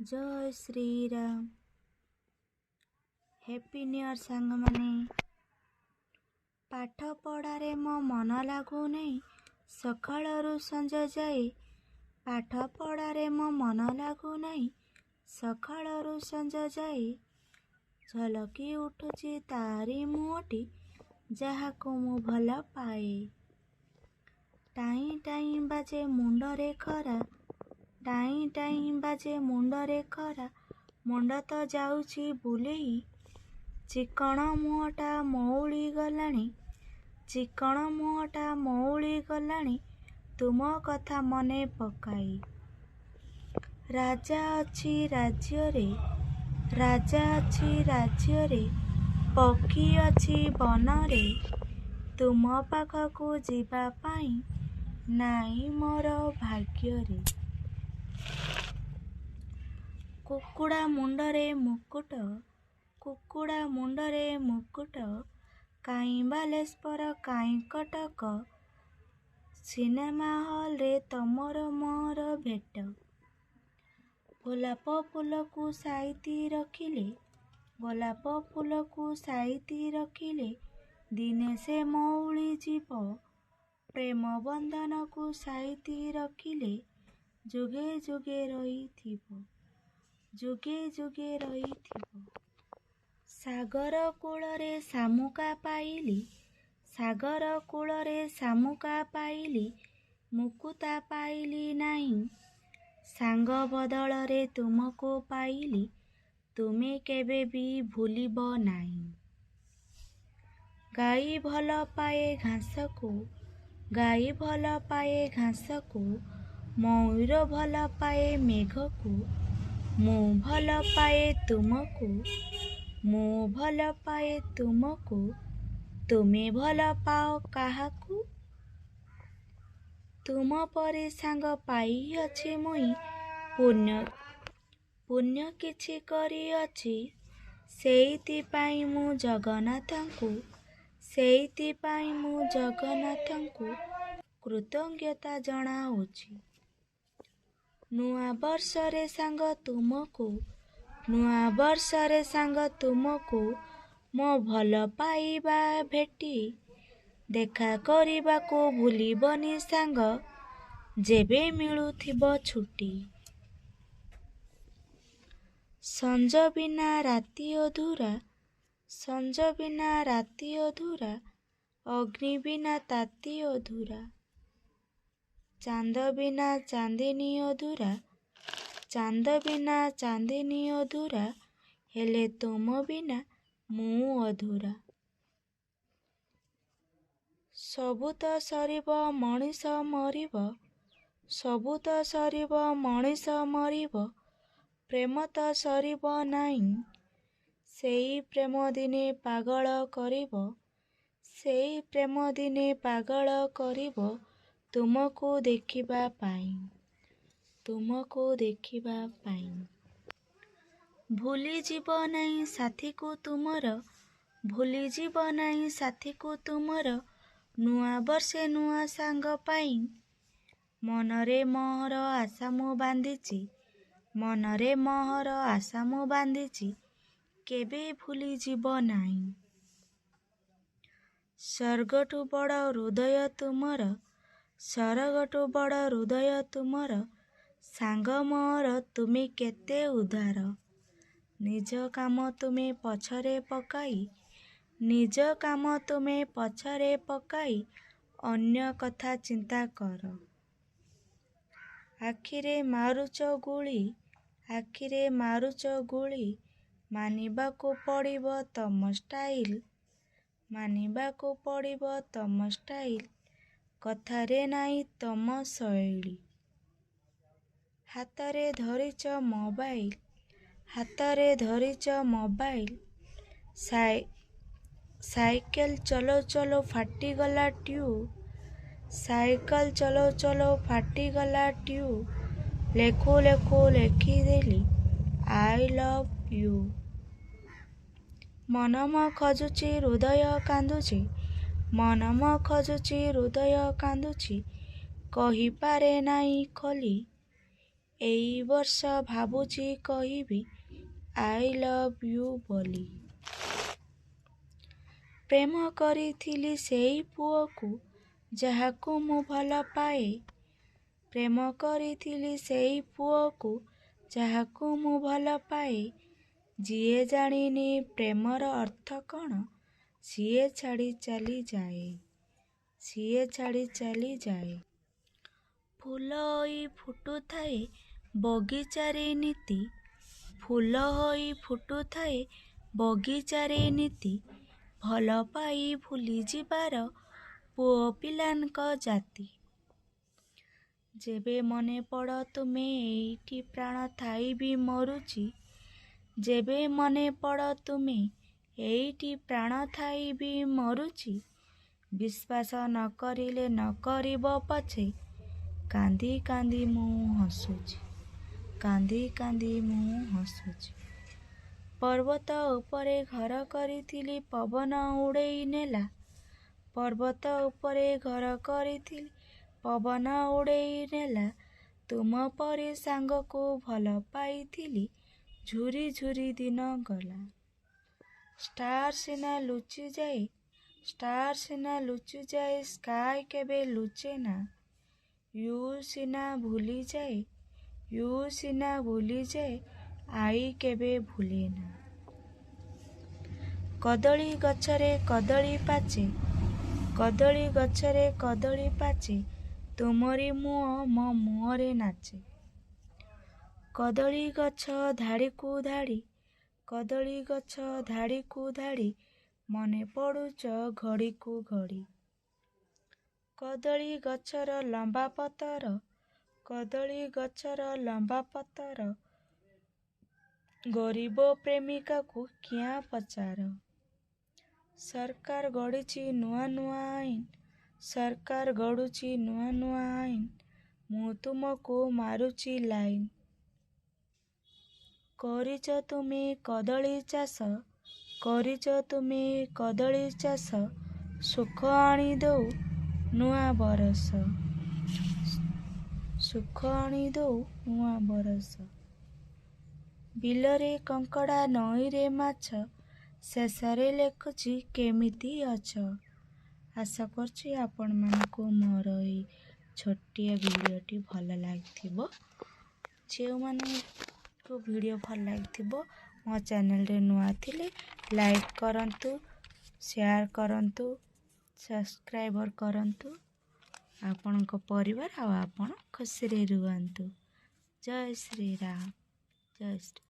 जय Shri Ram. Happy new year सांग माने। पाठ पढ़ारे मो मन लागू नहीं सकाळरू संज जाए। पाठ पढ़ारे मो मन लागू नहीं सकाळरू संज जाए। झलकी उठुची तारी मुहटी जहाको मु भल पाए। टाई टाई बाजे मुंडरे खरा टाई टाई बाजे मुंडरे खरा मुंड तो जाउची बुलेई। चिकण मुहटा मौली गलाणी चिकण मुहटा मौली गलाणी तुम कथा मने पकाई। राजा अच्छी राज्य रे राजा अच्छी राज्य रे पक्षी अच्छी बन रे तुम पाखकू जीवा पाई नाई मोर भाग्य रे। कुकुड़ा मुंडरे मुकुट कुकुड़ा मुंडरे मुकुट काई बालेश्वर काई कटक सिनेमा हॉल रे तमर मोर भेट। गोलाप फूल को साइती रखिले गोलाप फूल को साइती रखिले दिने से मौली जीव। प्रेम बंधन को साइती रखिले जुगे जुगे रही जुगे जुगे रही। सागर कूलरे शामुका पाइली सागर कूलरे शामुका पाइली मुकुता पाइली नहीं। सांग बदल रे तुमको पाइली तुमे केबे भी भूलिब नहीं। गाई भल पाए घास को गाई भल पाए घास को मयूर भल पाए मेघ को मु भल पाए तुमको मु भल पाए तुमको तुमे भल पाओ काहाकू। तुम परे सांग पाई अछि मुई पुण्य पुण्य किछि करी अछि सेइति पाई मु जगन्नाथंकु सेइति पाई मु जगन्नाथंकु कृतज्ञता जणाउछि। नुआ वर्षरे सांग तुमको नुआ वर्षरे सांग तुमको मो भल पाइबा भेटी देखा करिबाको भूलिबनी सांग जेबे मिलुथिब छुट्टी। संज बिना राति अधूरा संज बिना राति अधूरा अग्नि बिना ताती अधूरा। चांद बिना चांदिनी अधूरा चांद बिना चांदिनी अधूरा हेले तुम बिना मु अधूरा। सबु तो सरिब मनीष मरिब सबु तो सरिब मनीष मरिब प्रेम तो सरिब नाई। सेई प्रेम दिने पागल करिब सेई प्रेम दिने पागल करिब तुमको देखिबा पाई तुमको देखिबा पाई। भूली जीव नहीं साथी को तुमर भूली जीव नहीं साथी को तुमर नुआ वर्षे नुआ सांग पाई। मनरे मोहर आशा मु बांधिची मनरे मोहर आशा मु बांधिची केबे भूली जीव नहीं। स्वर्गठु बड़ हृदय तुमर स्वर्गठु बड़ हृदय तुमर सांग मोर तुमे केते उदार। निज काम तुमे पछरे पकाई निज काम तुमे पछरे पकाई अन्य कथा चिंता कर। आखिरे मारुच गुली आखिरे मारुच गुली मानिबाको पड़िब तम स्टाइल मानिबाको पड़िब तम स्टाइल कथारे नाई तम शैली। हातरे धरिच मोबाइल हातरे धरिच मोबाइल साइकेल चलो चलो फाटीगला ट्यूब साइकेल चलो चलो फाटीगला ट्यूब लेखु लेखु लेखिदेली आई लव यू। मन म खजुची हृदय कांदुची मन म खजुची हृदय कांदुची कही पारे नाई खोली। ଏଇ ବର୍ଷ ଭାବୁଛି କହିବି ଆଇ ଲଭ୍ ୟୁ ବୋଲି। ପ୍ରେମ କରିଥିଲି ସେଇ ପୁଅକୁ ଯାହାକୁ ମୁଁ ଭଲ ପାଏ। ପ୍ରେମ କରିଥିଲି ସେଇ ପୁଅକୁ ଯାହାକୁ ମୁଁ ଭଲ ପାଏ। ଯିଏ ଜାଣିନି ପ୍ରେମର ଅର୍ଥ କ'ଣ, ସିଏ ଛାଡ଼ି ଚାଲିଯାଏ, ସିଏ ଛାଡ଼ି ଚାଲିଯାଏ। ଫୁଲ ହୋଇ ଫୁଟୁଥାଏ ବଗିଚାରେ ନିତି, ଫୁଲ ହୋଇ ଫୁଟୁଥାଏ ବଗିଚାରେ ନିତି। ଭଲ ପାଇ ଭୁଲିଯିବାର ପୁଅ ପିଲାଙ୍କ ଜାତି। ଯେବେ ମନେ ପଡ଼ ତୁମେ ଏଇଠି ପ୍ରାଣ ଥାଇ ବି ମରୁଛି। ଯେବେ ମନେ ପଡ଼ ତୁମେ ଏଇଠି ପ୍ରାଣ ଥାଇ ବି ମରୁଛି। ବିଶ୍ୱାସ ନ କରିଲେ ନ କରିବ ପଛେ, କାନ୍ଦି କାନ୍ଦି ମୁଁ ହସୁଛି, କାନ୍ଦି କାନ୍ଦି ମୁଁ ହସୁଛି। ପର୍ବତ ଉପରେ ଘର କରିଥିଲି ପବନ ଉଡ଼େଇ ନେଲା। ପର୍ବତ ଉପରେ ଘର କରିଥିଲି ପବନ ଉଡ଼େଇ ନେଲା। ତୁମ ପରି ସାଙ୍ଗକୁ ଭଲ ପାଇଥିଲି, ଝୁରି ଝୁରି ଦିନ ଗଲା। ଷ୍ଟାର ସିନା ଲୁଚିଯାଏ, ଷ୍ଟାର ସିନା ଲୁଚିଯାଏ, ସ୍କାଏ କେବେ ଲୁଚେନା। ୟୁ ସିନା ଭୁଲିଯାଏ, ୟୁ ସିନା ଭୁଲିଯାଏ, ଆଇ କେବେ ଭୁଲେନା। କଦଳୀ ଗଛରେ କଦଳୀ ପାଚେ, କଦଳୀ ଗଛରେ କଦଳୀ ପାଚେ, ତୁମରି ମୁହଁ ମୋ ମୁହଁରେ ନାଚେ। କଦଳୀ ଗଛ ଧାଡ଼ିକୁ ଧାଡ଼ି, କଦଳୀ ଗଛ ଧାଡ଼ିକୁ ଧାଡ଼ି, ମନେ ପଡ଼ୁଛ ଘଡ଼ିକୁ ଘଡ଼ି। କଦଳୀ ଗଛର ଲମ୍ବା ପତର, କଦଳୀ ଗଛର ଲମ୍ବା ପତର, ଗରିବ ପ୍ରେମିକାକୁ କିଆଁ ପଚାର। ସରକାର ଗଢ଼ିଛି ନୂଆ ନୂଆ ଆଇନ, ସରକାର ଗଢ଼ୁଛି ନୂଆ ନୂଆ ଆଇନ, ମୁଁ ତୁମକୁ ମାରୁଛି ଲାଇନ। କରିଛ ତୁମେ କଦଳୀ ଚାଷ, କରିଛ ତୁମେ କଦଳୀ ଚାଷ, ସୁଖ ଆଣି ଦଉ ନୂଆ ବରଷ, ସୁଖ ଆଣି ଦଉ ନୂଆ ବରଷ। ବିଲରେ କଙ୍କଡ଼ା ନଈରେ ମାଛ, ଶେଷରେ ଲେଖୁଛି କେମିତି ଅଛ। ଆଶା କରୁଛି ଆପଣମାନଙ୍କୁ ମୋର ଏଇ ଛୋଟିଆ ଭିଡ଼ିଓଟି ଭଲ ଲାଗିଥିବ। ଯେଉଁମାନଙ୍କୁ ଭିଡ଼ିଓ ଭଲ ଲାଗିଥିବ ମୋ ଚ୍ୟାନେଲରେ ନୂଆ ଥିଲେ ଲାଇକ୍ କରନ୍ତୁ, ସେୟାର କରନ୍ତୁ, ସବସ୍କ୍ରାଇବର୍ କରନ୍ତୁ। ଆପଣଙ୍କ ପରିବାର ଆଉ ଆପଣ ଖୁସିରେ ରୁହନ୍ତୁ। ଜୟ ଶ୍ରୀରାମ, ଜୟ ଶ୍ରୀ